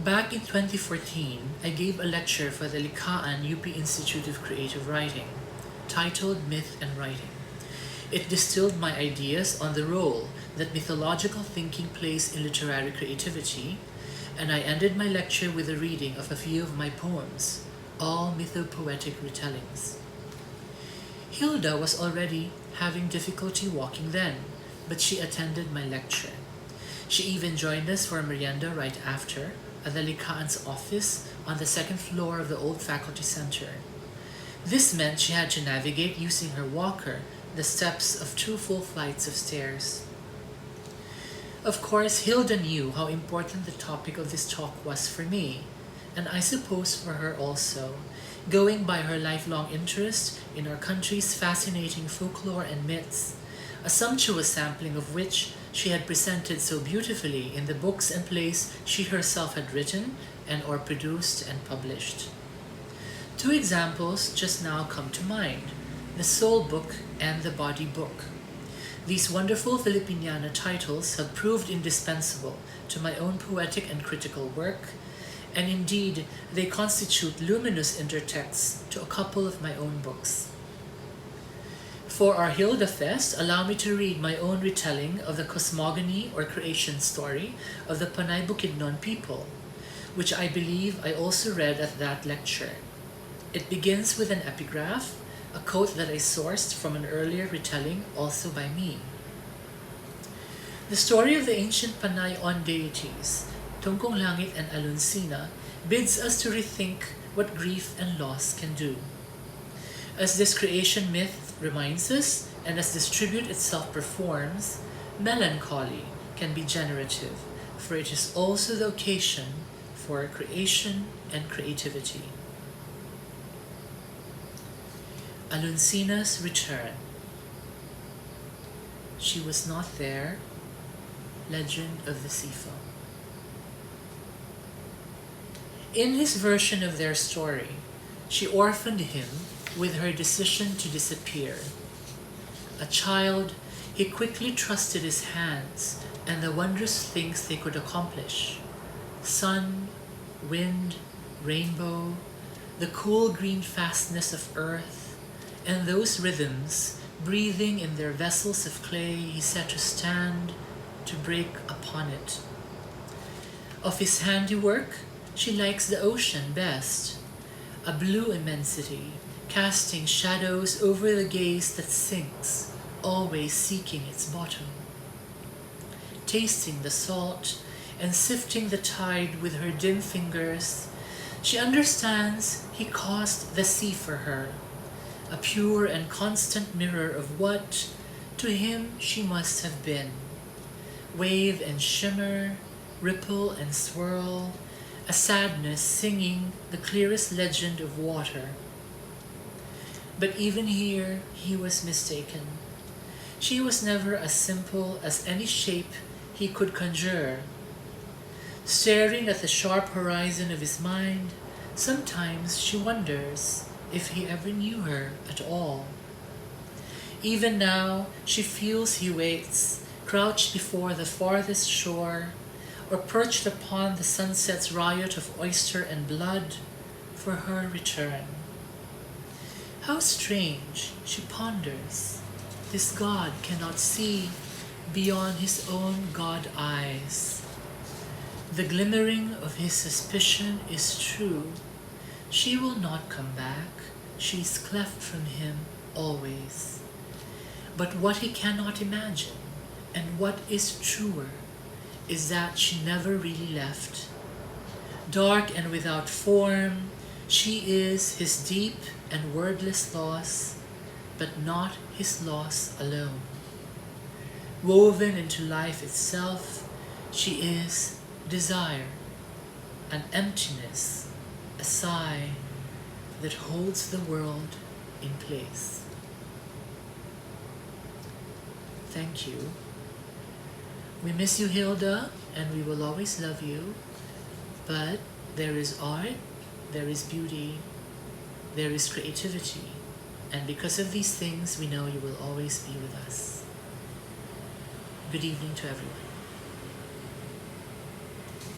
Back in 2014, I gave a lecture for the Likhaan UP Institute of Creative Writing, titled Myth and Writing. It distilled my ideas on the role that mythological thinking plays in literary creativity, and I ended my lecture with a reading of a few of my poems, all mythopoetic retellings. Gilda was already having difficulty walking then, but she attended my lecture. She even joined us for merienda right after, at the Likhaan's office on the second floor of the old faculty center. This meant she had to navigate using her walker the steps of 2 full flights of stairs. Of course, Hilda knew how important the topic of this talk was for me, and I suppose for her also, going by her lifelong interest in our country's fascinating folklore and myths, a sumptuous sampling of which she had presented so beautifully in the books and plays she herself had written and or produced and published. 2 examples just now come to mind, the Soul Book and the Body Book. These wonderful Filipiniana titles have proved indispensable to my own poetic and critical work, and indeed they constitute luminous intertexts to a couple of my own books. For our Hilda Fest, allow me to read my own retelling of the cosmogony or creation story of the Panay Bukidnon people, which I believe I also read at that lecture. It begins with an epigraph, a quote that I sourced from an earlier retelling also by me. The story of the ancient Panay on deities, Tungkong Langit and Alunsina, bids us to rethink what grief and loss can do. As this creation myth reminds us, and as this tribute itself performs, melancholy can be generative, for it is also the occasion for creation and creativity. Alunsina's return. She was not there. Legend of the Sifo. In his version of their story, she orphaned him with her decision to disappear. A child, he quickly trusted his hands and the wondrous things they could accomplish. Sun, wind, rainbow, the cool green fastness of earth, and those rhythms, breathing in their vessels of clay, he set to stand, to break upon it. Of his handiwork, she likes the ocean best, a blue immensity, casting shadows over the gaze that sinks, always seeking its bottom. Tasting the salt and sifting the tide with her dim fingers, she understands he caused the sea for her, a pure and constant mirror of what, to him, she must have been. Wave and shimmer, ripple and swirl, a sadness singing the clearest legend of water. But even here, he was mistaken. She was never as simple as any shape he could conjure. Staring at the sharp horizon of his mind, sometimes she wonders if he ever knew her at all. Even now, she feels he waits, crouched before the farthest shore, or perched upon the sunset's riot of oyster and blood, for her return. How strange, she ponders, this God cannot see beyond his own God eyes. The glimmering of his suspicion is true. She will not come back, she is cleft from him always. But what he cannot imagine, and what is truer, is that she never really left. Dark and without form, she is his deep and wordless loss, but not his loss alone. Woven into life itself, she is desire, an emptiness, a sigh that holds the world in place. Thank you. We miss you, Gilda, and we will always love you, but there is art, there is beauty, there is creativity, and because of these things, we know you will always be with us. Good evening to everyone.